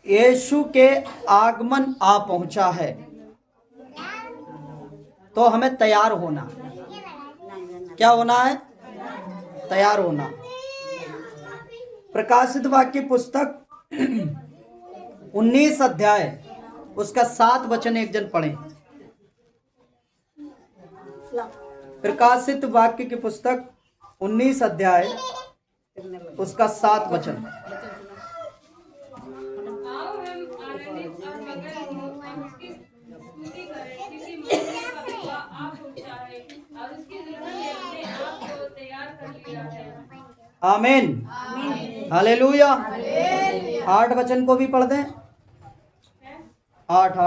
यीशु के आगमन आ पहुंचा है, तो हमें तैयार होना। क्या होना है? तैयार होना। प्रकाशित वाक्य पुस्तक 19 अध्याय उसका 7 वचन एक जन पढ़ें। प्रकाशित वाक्य की पुस्तक 19 अध्याय उसका 7 वचन। आमीन, हालेलुया। 8 वचन को भी पढ़ दें। 8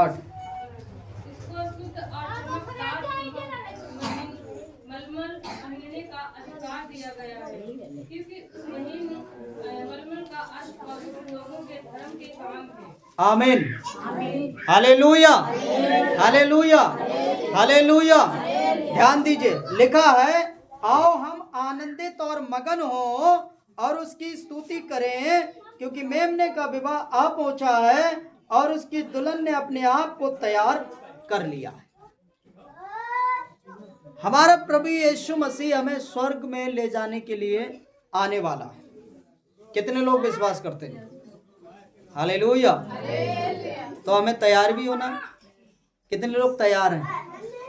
दिया गया है, क्योंकि मलमल का अर्थ पवित्र लोगों के धर्म के काम है। आमीन, हालेलुया, हालेलुया, हालेलुया। ध्यान दीजिए, लिखा है, आओ हम आनंदित और मगन हो और उसकी स्तुति करें, क्योंकि मेमने का विवाह आ पहुंचा है और उसकी दुल्हन ने अपने आप को तैयार कर लिया है। हमारा प्रभु यीशु मसीह हमें स्वर्ग में ले जाने के लिए आने वाला है। कितने लोग विश्वास करते हैं? हालेलुया। तो हमें तैयार भी होना। कितने लोग तैयार हैं?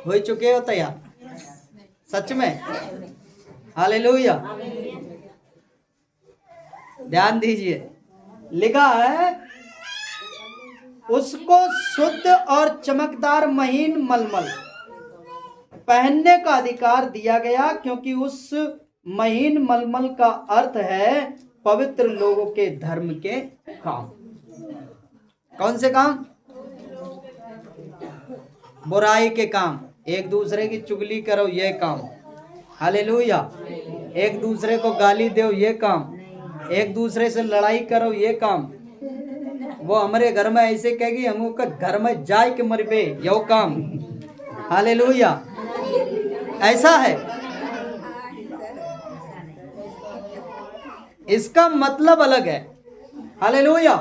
हो चुके हो तैयार? सच में? हालेलुया। ध्यान दीजिए, लिखा है, उसको शुद्ध और चमकदार महीन मलमल पहनने का अधिकार दिया गया, क्योंकि उस महीन मलमल का अर्थ है पवित्र लोगों के धर्म के काम। कौन से काम? बुराई के काम। एक दूसरे की चुगली करो, ये काम। हालेलुया। एक दूसरे को गाली दो, ये काम। एक दूसरे से लड़ाई करो, ये काम। वो हमारे घर में ऐसे कहेगी, हम का घर में जाए के मरबे, यो काम। हालेलुया। ऐसा है। इसका मतलब अलग है। हालेलुया।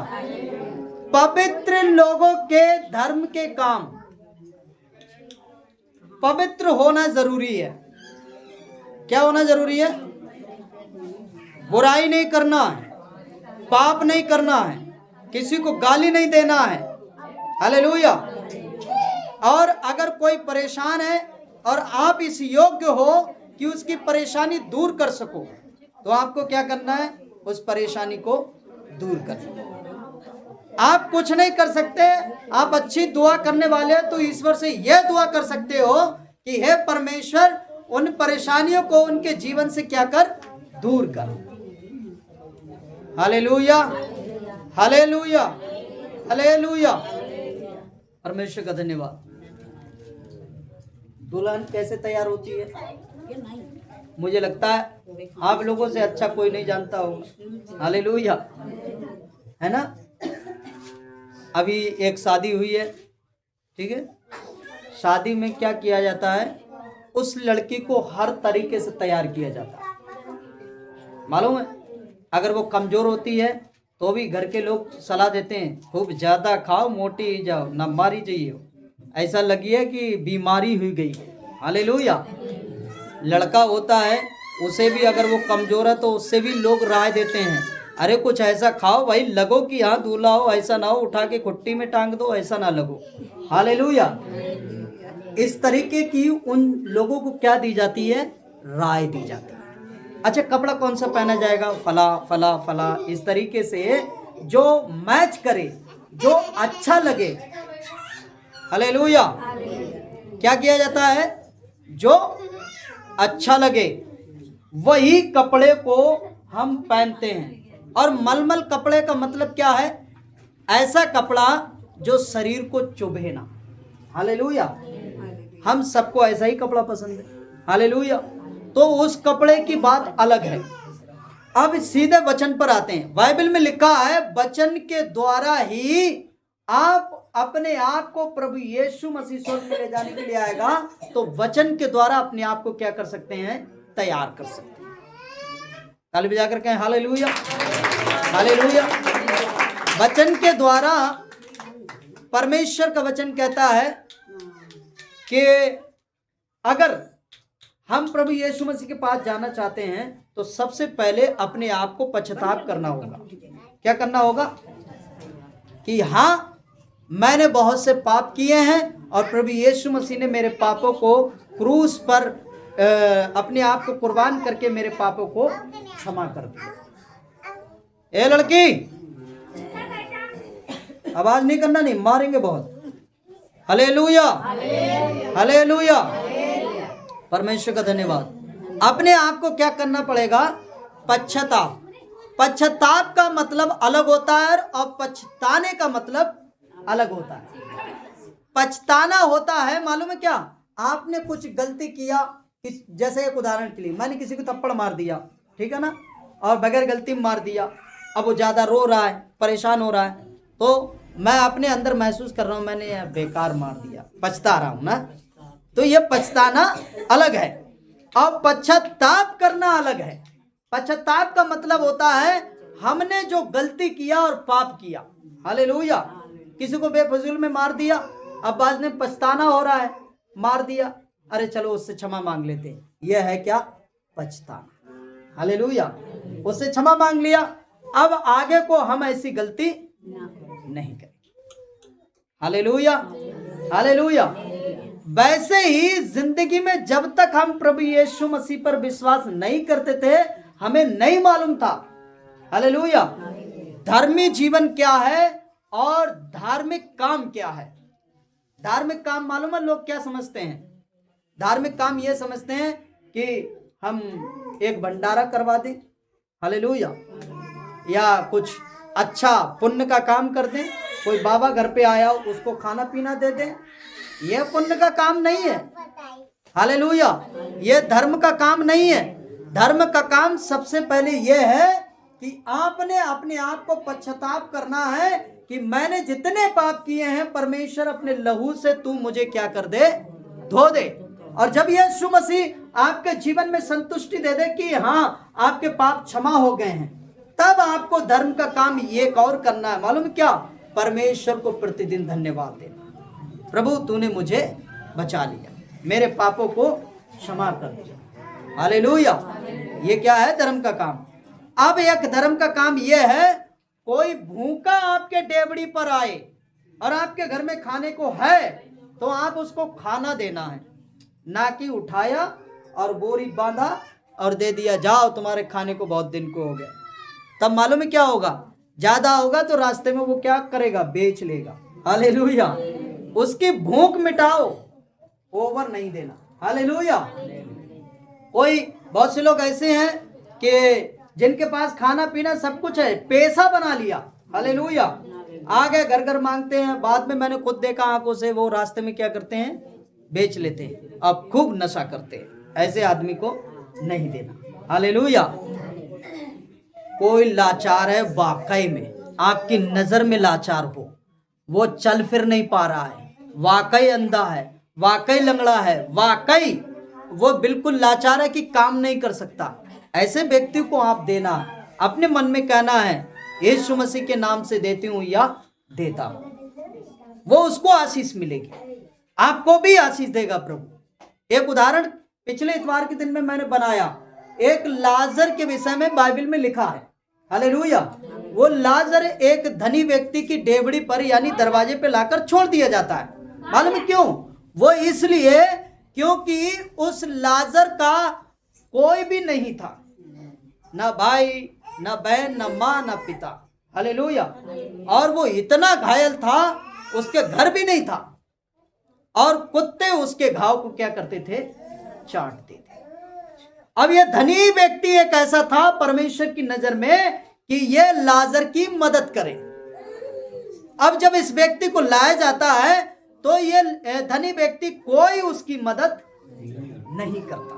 पवित्र लोगों के धर्म के काम। पवित्र होना जरूरी है। क्या होना जरूरी है? बुराई नहीं करना है, पाप नहीं करना है, किसी को गाली नहीं देना है। हालेलुया। और अगर कोई परेशान है और आप इस योग्य हो कि उसकी परेशानी दूर कर सको, तो आपको क्या करना है? उस परेशानी को दूर करना। आप कुछ नहीं कर सकते, आप अच्छी दुआ करने वाले हो तो ईश्वर से यह दुआ कर सकते हो कि हे परमेश्वर, उन परेशानियों को उनके जीवन से क्या कर? दूर कर। Hallelujah, hallelujah, hallelujah. परमेश्वर का धन्यवाद। दुल्हन कैसे तैयार होती है? मुझे लगता है आप लोगों से अच्छा कोई नहीं जानता होगा। हालेलुया, है ना? अभी एक शादी हुई है, ठीक है? शादी में क्या किया जाता है? उस लड़की को हर तरीके से तैयार किया जाता है, मालूम है? अगर वो कमजोर होती है तो भी घर के लोग सलाह देते हैं, खूब ज्यादा खाओ, मोटी ही जाओ, ना मारी जाइए, ऐसा लगी है कि बीमारी हुई गई। हालेलुया। लड़का होता है, उसे भी अगर वो कमजोर है तो उससे भी लोग राय देते हैं, अरे कुछ ऐसा खाओ भाई, लगो कि हाँ दूल्हा हो, ऐसा ना हो उठा के खुट्टी में टांग दो, ऐसा ना लगो। हालेलुया। इस तरीके की उन लोगों को क्या दी जाती है? राय दी जाती है। अच्छा, कपड़ा कौन सा पहना जाएगा? फला फला फला, इस तरीके से जो मैच करे, जो अच्छा लगे। हालेलुया। क्या किया जाता है? जो अच्छा लगे वही कपड़े को हम पहनते हैं। और मलमल कपड़े का मतलब क्या है? ऐसा कपड़ा जो शरीर को चुभे ना। हालेलुया। हम सबको ऐसा ही कपड़ा पसंद है। हालेलुया। तो उस कपड़े की बात अलग है। अब सीधे वचन पर आते हैं। बाइबल में लिखा है, वचन के द्वारा ही आप अपने आप को प्रभु यीशु मसीह स्वर्ग में ले जाने के लिए आएगा, तो वचन के द्वारा अपने आप को क्या कर सकते हैं? तैयार कर सकते हैं। ताली बजा कर कहें हालेलुया, हालेलुया, वचन के द्वारा परमेश्वर का वचन कहता है कि अगर हम प्रभु यीशु मसीह के पास जाना चाहते हैं तो सबसे पहले अपने आप को पश्चाताप करना होगा। क्या करना होगा? कि हाँ, मैंने बहुत से पाप किए हैं और प्रभु यीशु मसीह ने मेरे पापों को क्रूस पर अपने आप को कुर्बान करके मेरे पापों को क्षमा कर दिया। ए लड़की, आवाज नहीं करना, नहीं मारेंगे बहुत। हालेलुया, हालेलुया, परमेश्वर का धन्यवाद। अपने आप को क्या करना पड़ेगा? पश्चाताप। पश्चाताप का मतलब अलग होता है और पछताने का मतलब अलग होता है। पछताना होता है, मालूम है क्या? आपने कुछ गलती किया, जैसे एक उदाहरण के लिए मैंने किसी को थप्पड़ मार दिया, ठीक है ना, और बगैर गलती मार दिया। अब वो ज़्यादा रो रहा है, परेशान हो रहा है, तो मैं अपने अंदर महसूस कर रहा हूँ मैंने यह बेकार मार दिया, पछता रहा हूँ ना। तो ये पछताना अलग है और पश्चाताप करना अलग है। पश्चाताप का मतलब होता है हमने जो गलती किया और पाप किया, हालेलुया, किसी को बेफजूल में मार दिया, अब बाद में पछताना हो रहा है, मार दिया, अरे चलो उससे क्षमा मांग लेते हैं, यह है क्या? पछताना। हालेलुया, उससे क्षमा मांग लिया, अब आगे को हम ऐसी गलती नहीं करेंगे। Hallelujah, hallelujah. वैसे ही जिंदगी में जब तक हम प्रभु यीशु मसीह पर विश्वास नहीं करते थे, हमें नहीं मालूम था, हालेलुया, धर्मी जीवन क्या है और धार्मिक काम क्या है। धार्मिक काम मालूम है लोग क्या समझते हैं? धार्मिक काम ये समझते हैं कि हम एक भंडारा करवा दें, हालेलुया, या कुछ अच्छा पुण्य का काम कर दें, कोई बाबा घर पे आया हो उसको खाना पीना दे दें। यह पुण्य का काम नहीं है, हालेलुया, यह धर्म का काम नहीं है। धर्म का काम सबसे पहले यह है कि आपने अपने आप को पश्चाताप करना है कि मैंने जितने पाप किए हैं परमेश्वर अपने लहू से तू मुझे क्या कर दे? धो दे। और जब यीशु मसीह आपके जीवन में संतुष्टि दे दे कि हाँ आपके पाप क्षमा हो गए हैं, तब आपको धर्म का काम एक और करना है, मालूम क्या? परमेश्वर को प्रतिदिन धन्यवाद देना, प्रभु तूने मुझे बचा लिया, मेरे पापों को क्षमा कर दिया। हालेलुया, ये क्या है? धर्म का काम। अब एक धर्म का काम यह है, कोई भूखा आपके डेवड़ी पर आए और आपके घर में खाने को है तो आप उसको खाना देना है, ना कि उठाया और बोरी बांधा और दे दिया, जाओ तुम्हारे खाने को बहुत दिन को हो गया। तब मालूम है क्या होगा? ज्यादा होगा तो रास्ते में वो क्या करेगा? बेच लेगा। हालेलुया, उसकी भूख मिटाओ, ओवर नहीं देना। हालेलुया। कोई बहुत से लोग ऐसे हैं कि जिनके पास खाना पीना सब कुछ है, पैसा बना लिया, हालेलुया, आ गए घर घर मांगते हैं, बाद में मैंने खुद देखा आंखों से, वो रास्ते में क्या करते हैं? बेच लेते हैं, अब खूब नशा करते हैं। ऐसे आदमी को नहीं देना। हालेलुया। कोई लाचार है, वाकई में आपकी नजर में लाचार हो, वो चल फिर नहीं पा रहा है, वाकई अंधा है, वाकई लंगड़ा है, वाकई वो बिल्कुल लाचार है कि काम नहीं कर सकता, ऐसे व्यक्ति को आप देना, अपने मन में कहना है यीशु मसीह के नाम से देती हूं या देता हूं, वो उसको आशीष मिलेगी, आपको भी आशीष देगा प्रभु। एक उदाहरण पिछले इतवार के दिन में मैंने बनाया, एक लाजर के विषय में बाइबल में लिखा है, हालेलुया। वो लाजर एक धनी व्यक्ति की डेवड़ी पर यानी दरवाजे पे लाकर छोड़ दिया जाता है। मालूम है क्यों? वो इसलिए क्योंकि उस लाजर का कोई भी नहीं था, ना भाई, ना बहन, ना माँ, ना पिता, हालेलुया। और वो इतना घायल था, उसके घर भी नहीं था, और कुत्ते उसके घाव को क्या करते थे? चाटते थे। अब ये धनी व्यक्ति एक ऐसा था परमेश्वर की नजर में कि ये लाजर की मदद करे। अब जब इस व्यक्ति को लाया जाता है तो ये धनी व्यक्ति कोई उसकी मदद नहीं करता,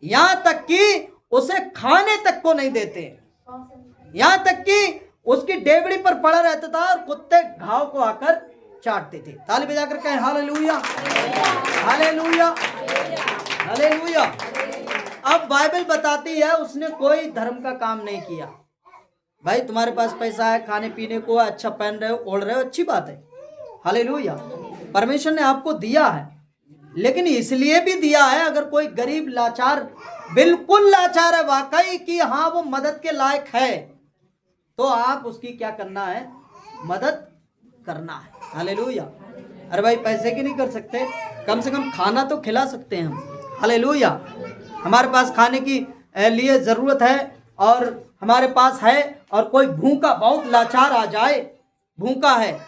यहां तक कि उसे खाने तक को नहीं देते, यहां तक कि उसकी डेवड़ी पर पड़ा रहता था और कुत्ते घाव को आकर चाटते थे। ताली बजाकर कहें हालेलुया, हालेलुया, हालेलुया। अब बाइबल बताती है उसने कोई धर्म का काम नहीं किया, भाई तुम्हारे पास पैसा है, खाने पीने को है, अच्छा पहन रहे हो, ओढ़ रहे हो, अच्छी बात है, हालेलुया। परमेश्वर ने आपको दिया है, लेकिन इसलिए भी दिया है अगर कोई गरीब लाचार, बिल्कुल लाचार है वाकई कि हाँ वो मदद के लायक है, तो आप उसकी क्या करना है, मदद करना है, हालेलुया। अरे भाई पैसे की नहीं कर सकते, कम से कम खाना तो खिला सकते हैं हम, हालेलुया। हमारे पास खाने की लिए ज़रूरत है और हमारे पास है, और कोई भूखा बहुत लाचार आ जाए, भूखा है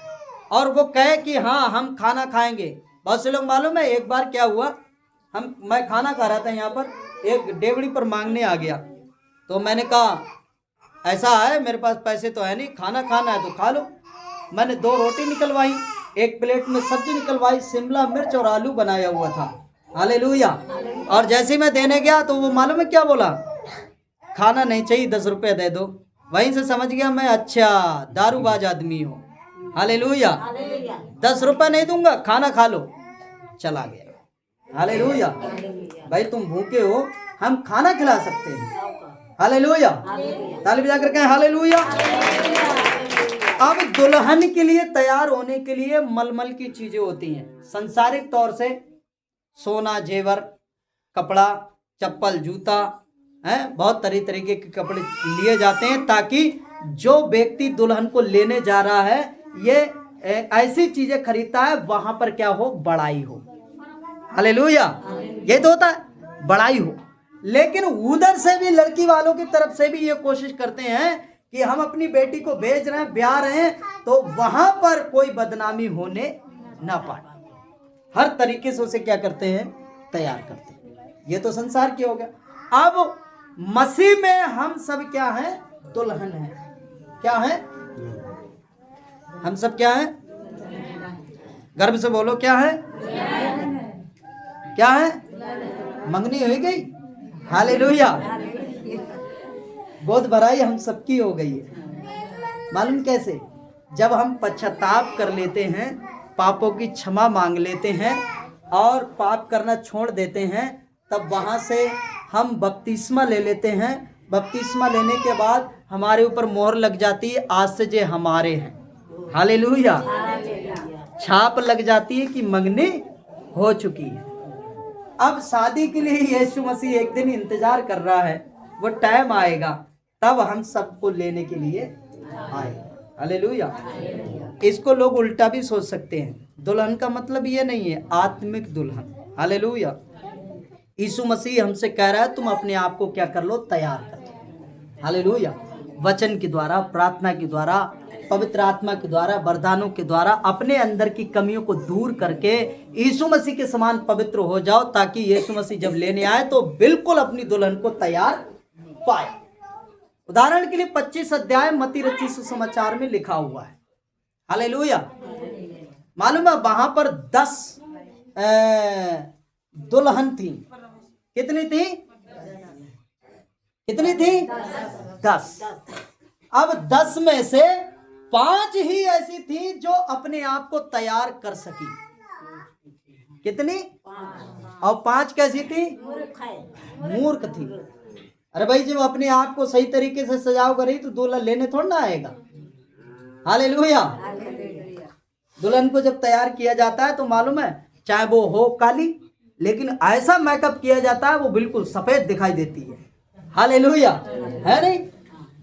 और वो कहे कि हाँ हम खाना खाएंगे। बहुत से लोग मालूम है, एक बार क्या हुआ, मैं खाना खा रहा था यहाँ पर, एक डेवड़ी पर मांगने आ गया, तो मैंने कहा ऐसा है मेरे पास पैसे तो है नहीं, खाना खाना है तो खा लो। मैंने 2 रोटी निकलवाई, एक प्लेट में सब्जी निकलवाई, शिमला मिर्च और आलू बनाया हुआ था, हालेलुया। और जैसे ही मैं देने गया तो वो मालूम है क्या बोला, खाना नहीं चाहिए, 10 रुपये दे दो। वहीं से समझ गया मैं, अच्छा दारूबाज आदमी हो, हालेलुया। 10 रुपये नहीं दूंगा, खाना खा लो, चला गया, हालेलुया। भाई तुम भूखे हो, हम खाना खिला सकते हैं, हालेलुया। ताली बजा कर कहें हालेलुया। अब दुल्हन के लिए तैयार होने के लिए मलमल की चीजें होती हैं, संसारिक तौर से सोना, जेवर, कपड़ा, चप्पल, जूता, हैं, बहुत तरीके के कपड़े लिए जाते हैं, ताकि जो व्यक्ति दुल्हन को लेने जा रहा है ये ऐसी चीजें खरीदता है वहां पर क्या हो, बड़ाई हो, हालेलुया। ये तो होता है, बड़ाई हो। लेकिन उधर से भी लड़की वालों की तरफ से भी ये कोशिश करते हैं कि हम अपनी बेटी को भेज रहे हैं, ब्याह रहे हैं, तो वहां पर कोई बदनामी होने ना पाए, हर तरीके से उसे क्या करते हैं, तैयार करते हैं। ये तो संसार की हो गया। अब मसीह में हम सब क्या हैं, दुल्हन हैं। क्या हैं हम सब, क्या हैं, गर्व से बोलो, क्या है, क्या है, मंगनी हो गई, हालेलुया। गोद भराई हम सबकी हो गई है। मालूम कैसे, जब हम पश्चाताप कर लेते हैं, पापों की क्षमा मांग लेते हैं और पाप करना छोड़ देते हैं, तब वहां से हम बपतिस्मा ले लेते हैं। बपतिस्मा लेने के बाद हमारे ऊपर मोहर लग जाती है, आज से जे हमारे हैं, हालेलुया। छाप लग जाती है कि मंगनी हो चुकी है। अब शादी के लिए यीशु मसीह एक दिन इंतजार कर रहा है, वो टाइम आएगा तब हम सबको लेने के लिए आएगा, हालेलुया। इसको लोग उल्टा भी सोच सकते हैं, दुल्हन का मतलब ये नहीं है आत्मिक दुल्हन, हालेलुया। यीशु मसीह हमसे कह रहा है तुम अपने आप को क्या कर लो, तैयार कर लो, हालेलुया। वचन के द्वारा, प्रार्थना के द्वारा, पवित्र आत्मा के द्वारा, वरदानों के द्वारा अपने अंदर की कमियों को दूर करके यीशु मसीह के समान पवित्र हो जाओ, ताकि यीशु मसीह जब लेने आए तो बिल्कुल अपनी दुल्हन को तैयार पाए। उदाहरण के लिए 25 अध्याय मत्ती रचित सुसमाचार में लिखा हुआ है, हालेलुया। मालूम है वहां पर 10 दुल्हन थी। कितनी थी, कितनी थी, 10। अब 10 में से 5 ही ऐसी थी जो अपने आप को तैयार कर सकी। कितनी, और 5 कैसी थी, मूर्ख थी। अरे भाई जब अपने आप को सही तरीके से सजाओ करी तो दूल्हा लेने थोड़ा ना आएगा, हालेलुया। दुल्हन को जब तैयार किया जाता है तो मालूम है, चाहे वो हो काली, लेकिन ऐसा मेकअप किया जाता है वो बिल्कुल सफेद दिखाई देती है, हालेलुया, है नहीं।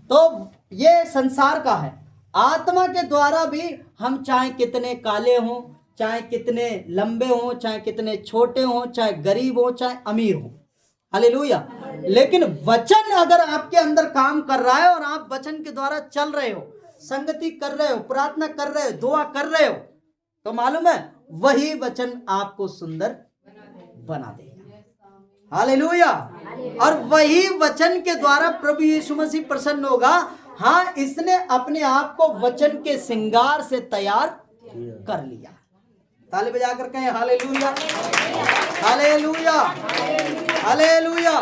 तो ये संसार का है। आत्मा के द्वारा भी हम चाहे कितने काले हों, चाहे कितने लंबे हों, चाहे कितने छोटे हों, चाहे गरीब हों, चाहे अमीर हों, हालेलुया, लेकिन वचन अगर आपके अंदर काम कर रहा है और आप वचन के द्वारा चल रहे हो, संगति कर रहे हो, प्रार्थना कर रहे हो, दुआ कर रहे हो, तो मालूम है वही वचन आपको सुंदर बना देगा, हालेलुया। और वही वचन के द्वारा प्रभु यीशु मसीह प्रसन्न होगा। हाँ, इसने अपने आप को वचन के श्रृंगार से तैयार कर लिया। ताली बजाकर कहें हालेलुया, हालेलुया, हालेलुया।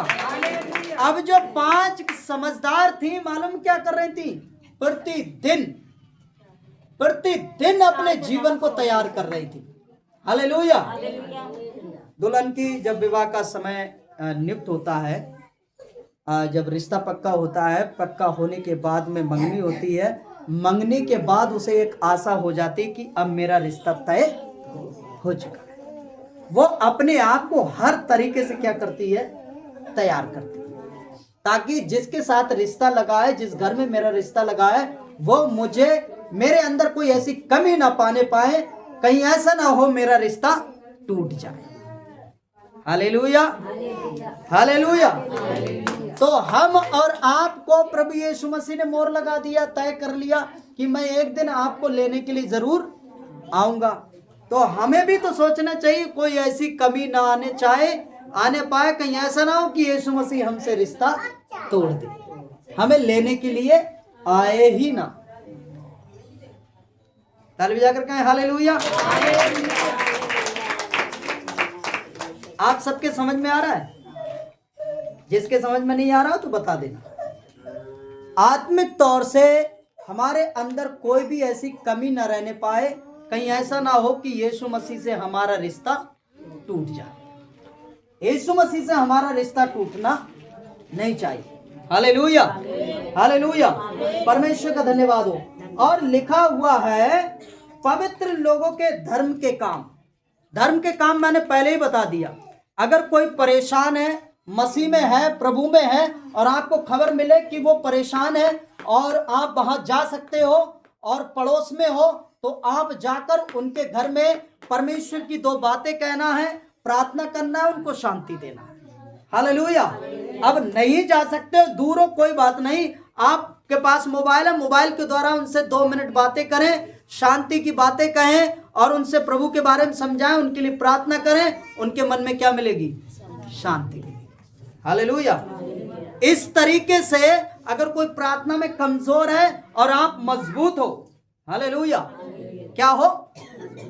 अब जो 5 समझदार थी, मालूम क्या कर रही थी, प्रतिदिन अपने जीवन को तैयार कर रही थी, हालेलुया। दुल्हन की जब विवाह का समय नियुक्त होता है, जब रिश्ता पक्का होता है, पक्का होने के बाद में मंगनी होती है, मंगने के बाद उसे एक आशा हो जाती है कि अब मेरा रिश्ता तय हो चुका है। वो अपने आप को हर तरीके से क्या करती है, तैयार करती है, ताकि जिसके साथ रिश्ता लगा है, जिस घर में मेरा रिश्ता लगा है, वो मुझे, मेरे अंदर कोई ऐसी कमी ना पाने पाए, कहीं ऐसा ना हो मेरा रिश्ता टूट जाए। Hallelujah, hallelujah. तो हम और आपको प्रभु यीशु मसीह ने मोहर लगा दिया, तय कर लिया कि मैं एक दिन आपको लेने के लिए जरूर आऊंगा। तो हमें भी तो सोचना चाहिए कोई ऐसी कमी ना आने पाए, कहीं ऐसा ना हो कि यीशु मसीह हमसे रिश्ता तोड़ दे, हमें लेने के लिए आए ही ना। ताली बजाकर कहें हालेलुया। आप सबके समझ में आ रहा है? जिसके समझ में नहीं आ रहा तो बता देना। आत्मिक तौर से हमारे अंदर कोई भी ऐसी कमी ना रहने पाए, कहीं ऐसा ना हो कि यीशु मसीह से हमारा रिश्ता टूट जाए। यीशु मसीह से हमारा रिश्ता टूटना नहीं चाहिए। हालेलुया, हालेलुया, परमेश्वर का धन्यवाद हो। और लिखा हुआ है पवित्र लोगों के धर्म के काम। धर्म के काम मैंने पहले ही बता दिया। अगर कोई परेशान है, मसीह में है, प्रभु में है, और आपको खबर मिले कि वो परेशान है और आप वहां जा सकते हो और पड़ोस में हो, तो आप जाकर उनके घर में परमेश्वर की 2 बातें कहना है, प्रार्थना करना है, उनको शांति देना है। हालेलुया। अब नहीं जा सकते, दूर हो, कोई बात नहीं, आपके पास मोबाइल है, मोबाइल के द्वारा उनसे 2 मिनट बातें करें, शांति की बातें कहें और उनसे प्रभु के बारे में समझाएं, उनके लिए प्रार्थना करें। उनके मन में क्या मिलेगी? शांति मिलेगी। हालेलुया। इस तरीके से अगर कोई प्रार्थना में कमजोर है और आप मजबूत हो, हालेलुया, क्या हो?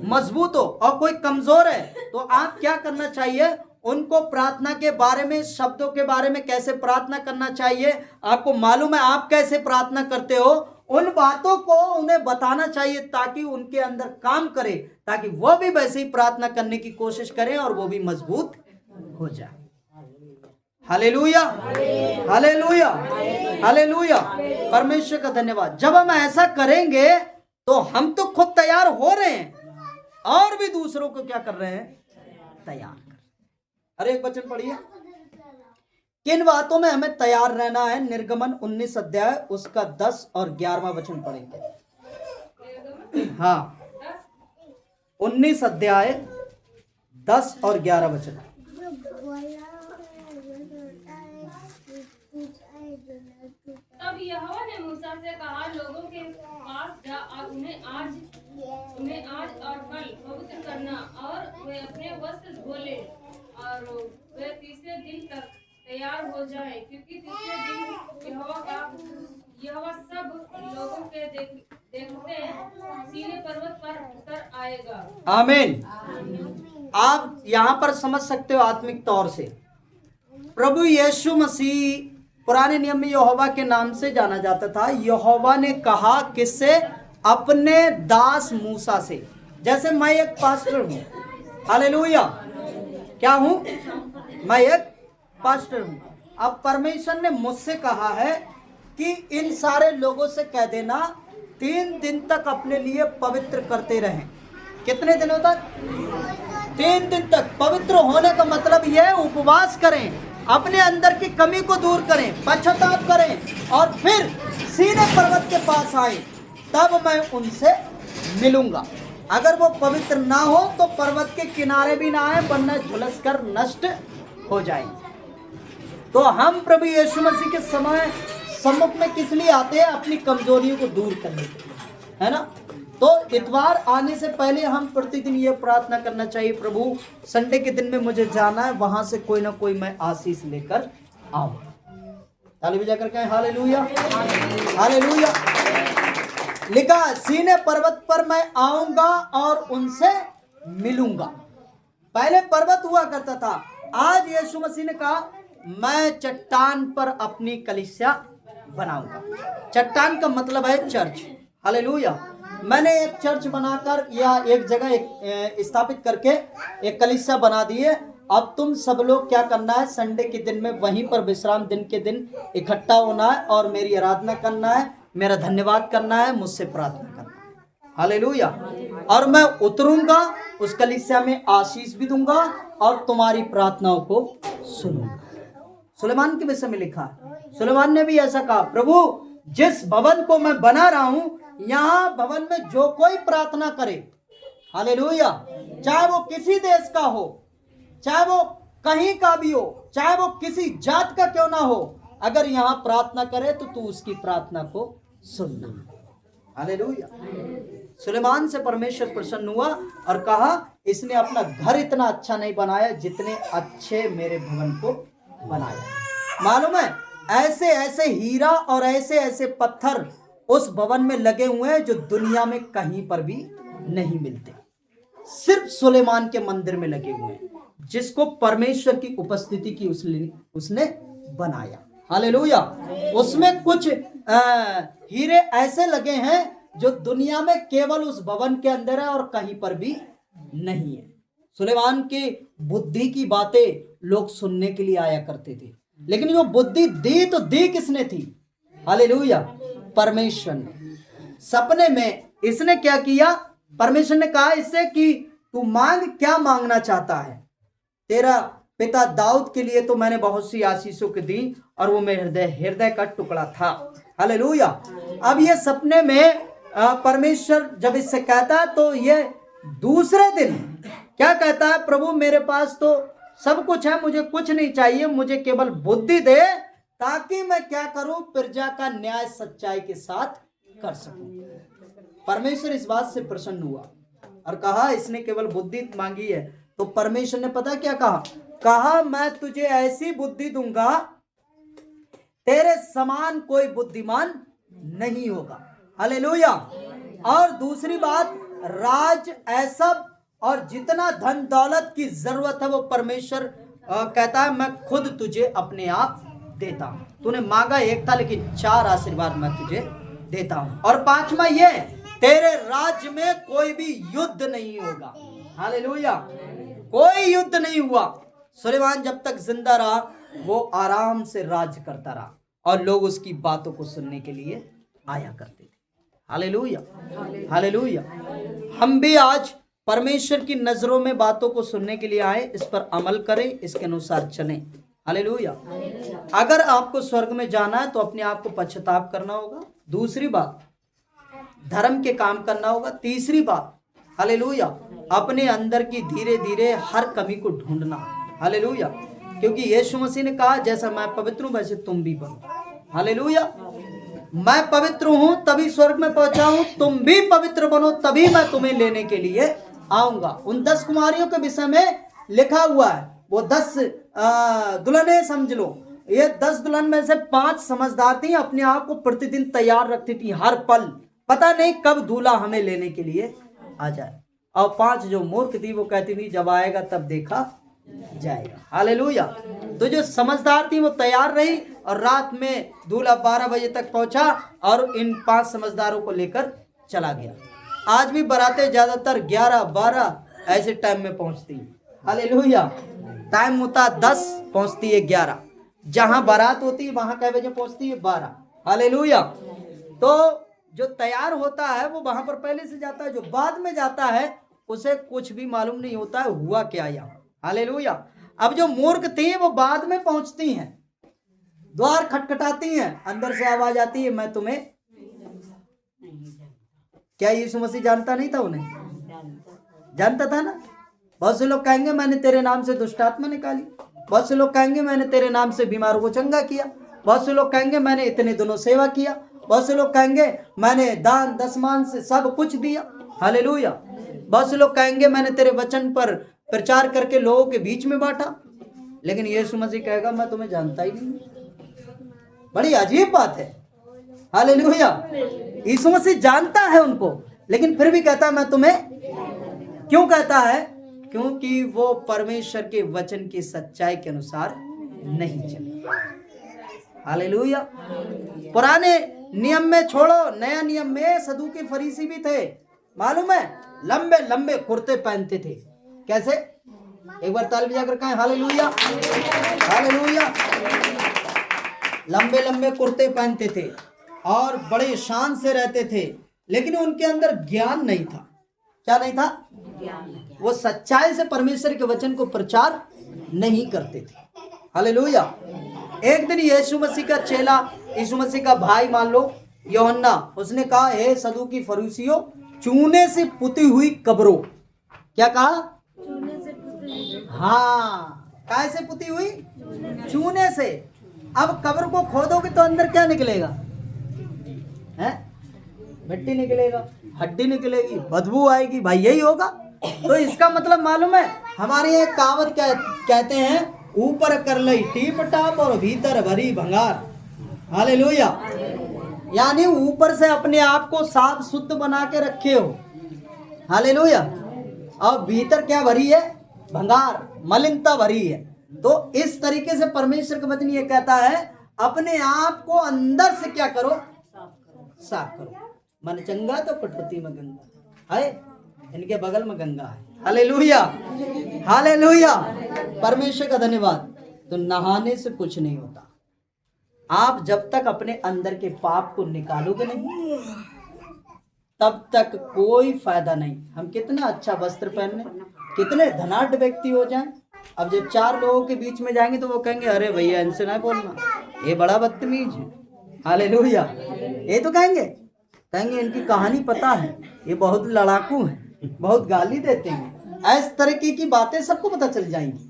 मजबूत हो, और कोई कमजोर है, तो आप क्या करना चाहिए? उनको प्रार्थना के बारे में, शब्दों के बारे में, कैसे प्रार्थना करना चाहिए, आपको मालूम है आप कैसे प्रार्थना करते हो, उन बातों को उन्हें बताना चाहिए ताकि उनके अंदर काम करे, ताकि वो भी वैसे ही प्रार्थना करने की कोशिश करें और वो भी मजबूत हो जाए। हालेलुया, हालेलुया, हालेलुया, परमेश्वर का धन्यवाद। जब हम ऐसा करेंगे तो हम तो खुद तैयार हो रहे हैं और भी दूसरों को क्या कर रहे हैं? तैयार कर। अरे एक वचन पढ़िए, किन बातों में हमें तैयार रहना है? निर्गमन 19 अध्याय उसका 10 और 11वां वचन पढ़ेंगे। हाँ, 19 अध्याय 10 और 11 वचन। तब यहोवा ने मूसा से कहा, लोगों के पास जा और उन्हें आज और कल पवित्र करना, और वे अपने वस्त्र धो ले और वे तीसरे दिन तक तैयार हो जाए, क्योंकि तीसरे दिन यहोवा सब लोगों के देखते सीने पर्वत पर उतर आएगा। आमीन। आप यहाँ पर समझ सकते हो आत्मिक तौर से प्रभु यीशु मसीह पुराने नियम में यहोवा के नाम से जाना जाता था। यहोवा ने कहा किससे? अपने दास मूसा से। जैसे मैं एक पास्टर हूँ, हालेलुया, क्या हूँ? मैं एक पास्टर हूँ। अब परमेश्वर ने मुझसे कहा है कि इन सारे लोगों से कह देना 3 दिन तक अपने लिए पवित्र करते रहें। कितने दिनों तक? 3 दिन तक। पवित्र होने का मतलब यह है उपवास करें, अपने अंदर की कमी को दूर करें, पश्चाताप करें और फिर सीने पर्वत के पास आए, तब मैं उनसे मिलूंगा। अगर वो पवित्र ना हो तो पर्वत के किनारे भी ना आए, वरना झुलस कर नष्ट हो जाएंगे। तो हम प्रभु यीशु मसीह के समय सम्मुख में किस लिए आते हैं? अपनी कमजोरियों को दूर करने के लिए, है ना? तो इतवार आने से पहले हम प्रतिदिन ये प्रार्थना करना चाहिए, प्रभु संडे के दिन में मुझे जाना है, वहां से कोई ना कोई मैं आशीष लेकर आऊं। ताली बजाकर कहें हालेलुया, हालेलुया। लिखा सीने पर्वत पर मैं आऊंगा और उनसे मिलूंगा। पहले पर्वत हुआ करता था, आज यीशु मसीह ने कहा मैं चट्टान पर अपनी कलीसिया बनाऊंगा। चट्टान का मतलब है चर्च। हालेलुया। मैंने एक चर्च बनाकर या एक जगह स्थापित करके एक कलीसिया बना दी है अब तुम सब लोग क्या करना है, संडे के दिन में वहीं पर विश्राम दिन के दिन इकट्ठा होना है और मेरी आराधना करना है, मेरा धन्यवाद करना है, मुझसे प्रार्थना करना है। हालेलुया। और मैं उतरूंगा, उस कलीसिया में आशीष भी दूंगा और तुम्हारी प्रार्थनाओं को सुनूंगा। सुलेमान के विषय में लिखा है, सुलेमान ने भी ऐसा कहा, प्रभु जिस भवन को मैं बना रहा हूं, यहाँ भवन में जो कोई प्रार्थना करे, हालेलुया, चाहे वो किसी देश का हो, चाहे वो कहीं का भी हो, चाहे वो किसी जात का क्यों ना हो, अगर यहाँ प्रार्थना करे तो तू उसकी प्रार्थना को सुनना। हालेलुया। सुलेमान से परमेश्वर प्रसन्न हुआ और कहा, इसने अपना घर इतना अच्छा नहीं बनाया जितने अच्छे मेरे भवन को बनाया। मालूम है, ऐसे ऐसे हीरा और ऐसे ऐसे पत्थर उस भवन में लगे हुए हैं जो दुनिया में कहीं पर भी नहीं मिलते, सिर्फ सुलेमान के मंदिर में लगे हुए हैं, जिसको परमेश्वर की उपस्थिति की उसने बनाया। हालेलुया। उसमें कुछ हीरे ऐसे लगे हैं जो दुनिया में केवल उस भवन के अंदर है और कहीं पर भी नहीं है। सुलेमान की बुद्धि की बातें लोग सुनने के लिए आया करते थे, लेकिन जो बुद्धि दी तो दी किसने थी? हालेलुया, परमेश्वर ने। सपने में इसने क्या किया, परमेश्वर ने कहा इससे कि तू मांग, क्या मांगना चाहता है? तेरा पिता दाऊद के लिए तो मैंने बहुत सी आशीषों की दी और वो मेरे हृदय का टुकड़ा था। हालेलुया। अब ये सपने में परमेश्वर जब इससे कहता है तो ये दूसरे दिन क्या कहता है, प्रभु मेरे पास तो सब कुछ है, मुझे कुछ नहीं चाहिए, मुझे केवल बुद्धि दे ताकि मैं क्या करूं, प्रजा का न्याय सच्चाई के साथ कर सकूं। परमेश्वर इस बात से प्रसन्न हुआ और कहा इसने केवल बुद्धि मांगी है। तो परमेश्वर ने पता क्या कहा, मैं तुझे ऐसी बुद्धि दूंगा तेरे समान कोई बुद्धिमान नहीं होगा। हालेलुया। और दूसरी बात, राज ऐसा और जितना धन दौलत की जरूरत है वो परमेश्वर कहता है मैं खुद तुझे अपने आप देता हूं। तूने मांगा एक था, लेकिन 4 आशीर्वाद मैं तुझे देता हूं। और 5वां ये, तेरे राज्य में कोई भी युद्ध नहीं होगा। हालेलुया। कोई युद्ध नहीं हुआ। सुलेमान जब तक जिंदा रहा वो आराम से राज करता रहा और लोग उसकी बातों को सुनने के लिए आया करते थे। Hallelujah, hallelujah. हम भी आज परमेश्वर की नजरों में बातों को सुनने के लिए आए, इस पर अमल करें, इसके अनुसार चलें। हालेलुया। अगर आपको स्वर्ग में जाना है तो अपने आप को पश्चाताप करना होगा। दूसरी बात, धर्म के काम करना होगा। तीसरी बात, हालेलुया, अपने अंदर की धीरे धीरे हर कमी को ढूंढना। हालेलुया। क्योंकि यीशु मसीह ने कहा जैसा मैं पवित्र हूं वैसे तुम भी बनो। हालेलुया। मैं पवित्र हूं तभी स्वर्ग में पहुंचा हूं, तुम भी पवित्र बनो तभी मैं तुम्हें लेने के लिए आऊंगा। उन 10 कुमारियों के विषय में लिखा हुआ है, वो 10 दुल्हनें समझ लो। ये 10 दुल्हन में से 5 समझदार थी, अपने आप को प्रतिदिन तैयार रखती थी हर पल, पता नहीं कब दूल्हा हमें लेने के लिए आ जाए। और 5 जो मूर्ख थी वो कहती थी जब आएगा तब देखा जाएगा। हालेलुया। तो जो समझदार थी वो तैयार रही और रात में दूल्हा 12 बजे तक पहुंचा और इन 5 समझदारों को लेकर चला गया। आज भी बारातें ज्यादातर 11-12 ऐसे टाइम में पहुंचती है। हालेलुया। टाइम होता 10, पहुंचती है 11। जहां बारात होती है वहां कै बजे पहुंचती है? 12। हालेलुया। तो जो तैयार होता है वो वहां पर पहले से जाता है, जो बाद में जाता है उसे कुछ भी मालूम नहीं होता है हुआ क्या यहाँ। हालेलुया। अब जो मूर्ख थी वो बाद में पहुंचती हैं, द्वार खटखटाती हैं, अंदर से आवाज आती है मैं तुम्हें। क्या यीशु मसीह जानता नहीं था उन्हें? जानता था ना। बहुत से लोग कहेंगे मैंने तेरे नाम से दुष्ट आत्मा निकाली, बहुत से लोग कहेंगे मैंने तेरे नाम से बीमारों को चंगा किया, बहुत से लोग कहेंगे मैंने इतने दिनों सेवा किया, बहुत से लोग कहेंगे मैंने दान दशमान से सब कुछ दिया। हालेलुया। बहुत से लोग कहेंगे मैंने तेरे वचन पर प्रचार करके लोगों के बीच में बांटा। लेकिन यीशु मसीह कहेगा मैं तुम्हें जानता ही नहीं। बड़ी अजीब बात है। हालेलुया। यीशु मसीह जानता है उनको, लेकिन फिर भी कहता है मैं तुम्हें। क्यों कहता है? क्योंकि वो परमेश्वर के वचन की सच्चाई के अनुसार नहीं चले। हालेलुया। पुराने नियम में छोड़ो, नया नियम में सदूकी फरीसी भी थे। मालूम है, लंबे लंबे कुर्ते पहनते थे। कैसे? एक बार ताली बजाकर कहें हालेलुया, हालेलुया। लंबे लंबे कुर्ते पहनते थे और बड़े शान से रहते थे, लेकिन उनके अंदर ज्ञान नहीं था। क्या नहीं था? वो सच्चाई से परमेश्वर के वचन को प्रचार नहीं करते थे। हालेलुया। एक दिन यीशु मसीह का चेला, यीशु मसीह का भाई मान लो यूहन्ना, उसने कहा, हे सदूकी फरीसियों, चूने से पुती हुई कब्रों। क्या कहा? हाँ, काय से पुती हुई? चूने से। अब कब्र को खोदोगे तो अंदर क्या निकलेगा? है? मिट्टी निकलेगा, हड्डी निकलेगी, बदबू आएगी, भाई यही होगा। तो इसका मतलब मालूम है, हमारे यहाँ कहावत क्या कहते हैं, ऊपर कर लई टीप टाप और भीतर भरी भंगार। हालेलुया। यानी ऊपर से अपने आप को साफ शुद्ध बना के रखे हो। हालेलुया। और भीतर क्या भरी है? भंगार, मलिनता भरी है। तो इस तरीके से परमेश्वर का वचन ये कहता है, अपने आप को अंदर से क्या करो? साफ करो। मन चंगा तो कटौती में गंगा है, इनके बगल में गंगा है। Hallelujah, hallelujah. परमेश्वर का धन्यवाद। तो नहाने से कुछ नहीं होता। आप जब तक अपने अंदर के पाप को निकालोगे नहीं, तब तक कोई फायदा नहीं। हम कितना अच्छा वस्त्र पहने, कितने धनाढ़ व्यक्ति हो जाएं, अब जब चार लोगों के बीच में जाएंगे तो वो कहेंगे, अरे भैया इनसे ना बोलना, ये बड़ा बदतमीज है। हालेलुया। ये तो कहेंगे इनकी कहानी पता है, ये बहुत लड़ाकू है, बहुत गाली देते हैं, इस तरीके की बातें सबको पता चल जाएंगी।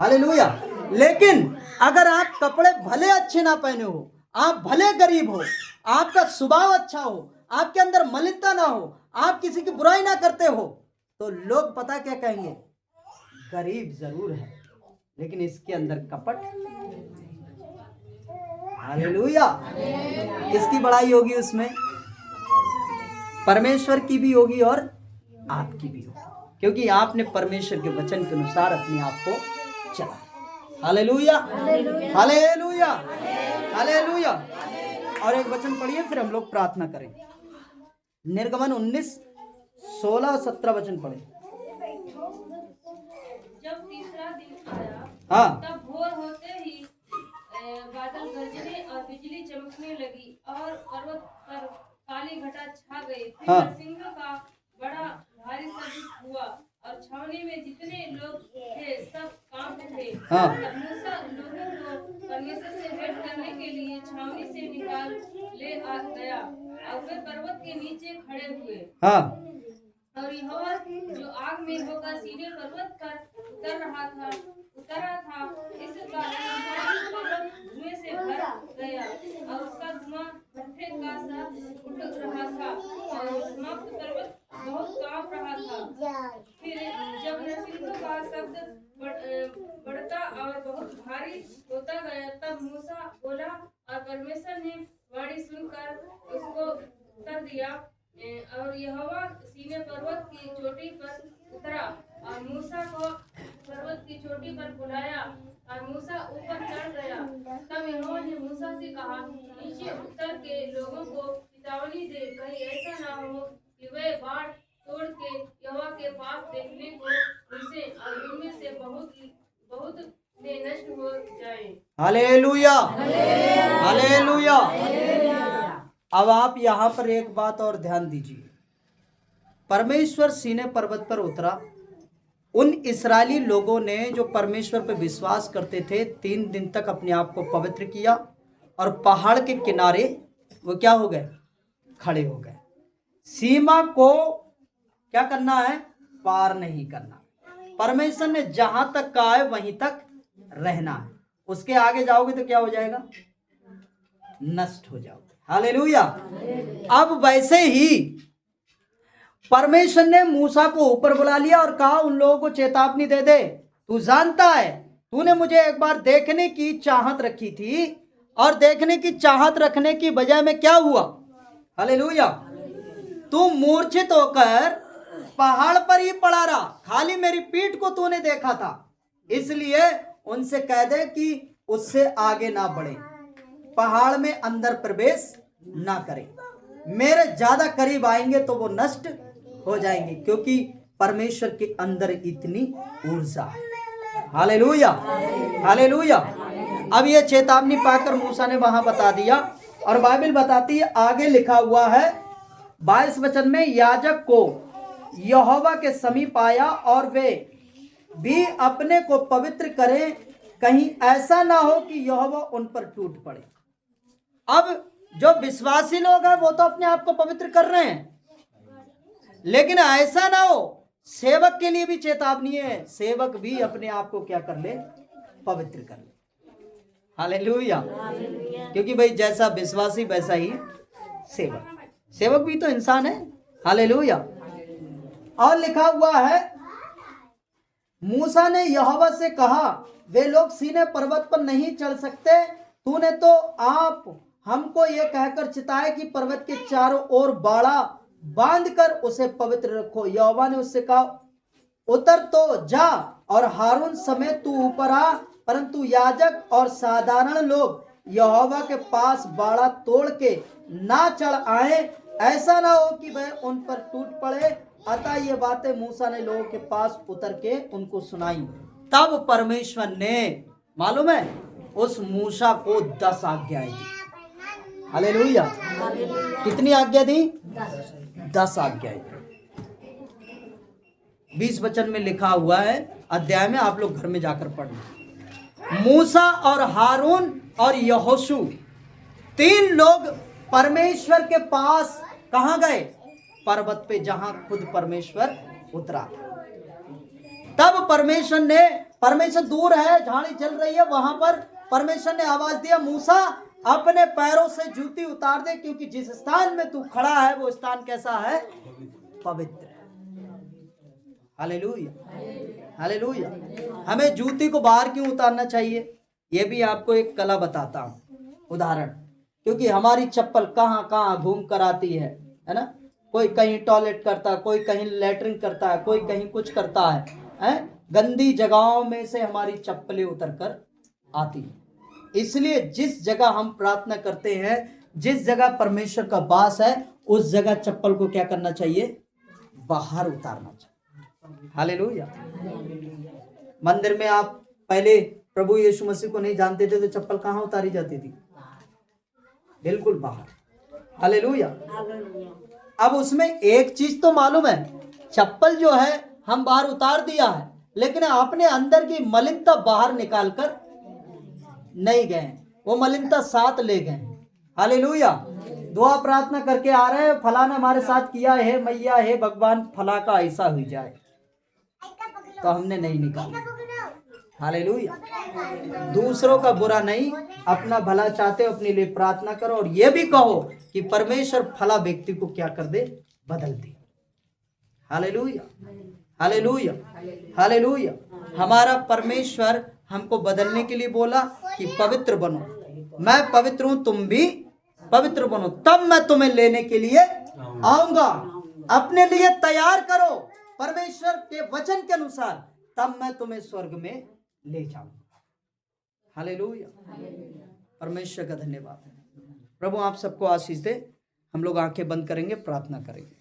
हालेलुया। लेकिन अगर आप कपड़े भले अच्छे ना पहने हो, आप भले गरीब हो, आपका स्वभाव अच्छा हो, आपके अंदर मलिनता ना हो, आप किसी की बुराई ना करते हो, तो लोग पता क्या कहेंगे? गरीब जरूर है लेकिन इसके अंदर कपट। हालेलुया। किसकी बड़ाई होगी उसमें? परमेश्वर की भी होगी और आपकी भी होगी, क्योंकि आपने परमेश्वर के वचन के अनुसार अपने आप को चला। Hallelujah, hallelujah, hallelujah. और एक वचन पढ़िए, फिर हम लोग प्रार्थना करें। निर्गमन 19:16-17 वचन पढ़े। जब तीसरा दिन आया, हाँ, तब भोर होते ही बादल गरजने और बिजली चमकने लगी और पर्वत पर काली घटा छा गई। फिर हाँ, नरसिंह का बड़ा भारी शब्द हुआ और छावनी में जितने लोग थे सब कांप उठे। हाँ, तब मूसा लोगों को परमेश्वर से भेंट करने के लिए छावनी से निकाल ले आ गया और वे पर्वत के नीचे खड़े हुए। हाँ, और यहोवा जो आग में होकर सीने पर्वत पर उतरा था, इस कारण पर्वत धुएं से भर गया और उसका धुआं भट्ठे का सा उठ रहा था और समाप्त पर्वत बहुत कांप रहा था। फिर जब नरसिंह का शब्द बढ़ता और बहुत भारी होता गया, तब मूसा बोला और परमेश्वर ने वाणी सुनकर उसको उत्तर दिया। और यहोवा सीने पर्वत की चोटी पर उतरा और मूसा को पर्वत की चोटी पर बुलाया और मूसा ऊपर चढ़ गया। तब यहोवा ने मूसा से कहा, नीचे उतर के लोगों को चेतावनी दे, कहीं ऐसा ना हो कि वे बाढ़ तोड़ के यहोवा के पास देखने को घुसे और उनमें से बहुत ने नष्ट हो जाए। Hallelujah, hallelujah. अब आप यहाँ पर एक बात और ध्यान दीजिए। परमेश्वर सीने पर्वत पर उतरा। उन इस्राएली लोगों ने जो परमेश्वर पर विश्वास करते थे 3 दिन तक अपने आप को पवित्र किया और पहाड़ के किनारे वो क्या हो गए? खड़े हो गए। सीमा को क्या करना है? पार नहीं करना। परमेश्वर ने जहां तक कहा है वहीं तक रहना है। उसके आगे जाओगे तो क्या हो जाएगा? नष्ट हो जाओगे। हालेलुया। अब वैसे ही परमेश्वर ने मूसा को ऊपर बुला लिया और कहा, उन लोगों को चेतावनी दे दे, तू जानता है तूने मुझे एक बार देखने की चाहत रखी थी और देखने की चाहत रखने की बजाय में क्या हुआ? हालेलुया। तू मूर्छित होकर पहाड़ पर ही पड़ा रहा, खाली मेरी पीठ को तूने देखा था। इसलिए उनसे कह दे कि उससे आगे ना बढ़े, पहाड़ में अंदर प्रवेश ना करें। मेरे ज्यादा करीब आएंगे तो वो नष्ट हो जाएंगे, क्योंकि परमेश्वर के अंदर इतनी ऊर्जा है। Hallelujah, hallelujah. अब ये चेतावनी पाकर मूसा ने वहां बता दिया, और बाइबल बताती है, आगे लिखा हुआ है 22 वचन में, याजक को यहोवा के समीप आया और वे भी अपने को पवित्र करें, कहीं ऐसा ना हो कि यहोवा उन पर टूट पड़े। अब जो विश्वासी लोग हैं वो तो अपने आप को पवित्र कर रहे हैं, लेकिन ऐसा ना हो, सेवक के लिए भी चेतावनी है, सेवक भी अपने आप को क्या कर ले, पवित्र कर ले। हालेलुया, क्योंकि भाई जैसा विश्वासी वैसा ही सेवक, सेवक भी तो इंसान है। हालेलुया। और लिखा हुआ है, मूसा ने यहोवा से कहा, वे लोग सीनै पर्वत पर नहीं चढ़ सकते, तूने तो आप हमको ये कहकर चिताए कि पर्वत के चारों ओर बाड़ा बांधकर उसे पवित्र रखो। यहोवा ने उससे कहा, उतर तो जा और हारून समेत तू ऊपर आ, परंतु याजक और साधारण लोग यहोवा के पास बाड़ा तोड़ के ना चढ़ आए, ऐसा ना हो कि वह उन पर टूट पड़े। अतः ये बातें मूसा ने लोगों के पास उतर के उनको सुनाई। तब परमेश्वर ने, मालूम है, उस मूसा को 10 आज्ञाएं दी। हालेलुया। कितनी आज्ञा दी? 10 आज्ञाएं। 20 वचन में लिखा हुआ है, अध्याय में, आप लोग घर में जाकर पढ़ना। मूसा और हारून और यहोशू 3 लोग परमेश्वर के पास कहां गए? पर्वत पे, जहां खुद परमेश्वर उतरा। तब परमेश्वर दूर है, झाड़ी जल रही है, वहां पर परमेश्वर ने आवाज दिया, मूसा अपने पैरों से जूती उतार दे, क्योंकि जिस स्थान में तू खड़ा है वो स्थान कैसा है? पवित्र है। Hallelujah, hallelujah. हमें जूती को बाहर क्यों उतारना चाहिए? ये भी आपको एक कला बताता हूं, उदाहरण। क्योंकि हमारी चप्पल कहां कहां घूम कर आती है ना। कोई कहीं टॉयलेट करता है, कोई कहीं लैट्रिन करता है, कोई कहीं कुछ करता है। गंदी जगहों में से हमारी चप्पलें उतर कर आती है। इसलिए जिस जगह हम प्रार्थना करते हैं, जिस जगह परमेश्वर का वास है, उस जगह चप्पल को क्या करना चाहिए? बाहर उतारना चाहिए। हालेलुया। मंदिर में आप पहले प्रभु यीशु मसीह को नहीं जानते थे तो चप्पल कहां उतारी जाती थी? बिल्कुल बाहर। हालेलुया। अब उसमें एक चीज तो मालूम है, चप्पल जो है हम बाहर उतार दिया है, लेकिन अपने अंदर की मलिनता बाहर निकाल कर नहीं गए, वो मलिनता साथ ले गए। हालेलुया। दुआ प्रार्थना करके आ रहे हैं, फलाना हमारे साथ किया है, मैया है भगवान, फला का ऐसा हो जाए, तो हमने नहीं निकाला। हालेलुया। दूसरों का बुरा नहीं, अपना भला चाहते हो, अपने लिए प्रार्थना करो, और ये भी कहो कि परमेश्वर फला व्यक्ति को क्या कर दे? बदल दे। Hallelujah, hallelujah, hallelujah. हमारा परमेश्वर हमको बदलने के लिए बोला कि पवित्र बनो, मैं पवित्र हूं, तुम भी पवित्र बनो, तब मैं तुम्हें लेने के लिए आऊंगा। अपने लिए तैयार करो परमेश्वर के वचन के अनुसार, तब मैं तुम्हें स्वर्ग में ले जाऊंगा। हालेलुया। परमेश्वर का धन्यवाद। प्रभु आप सबको आशीष दे। हम लोग आंखें बंद करेंगे, प्रार्थना करेंगे।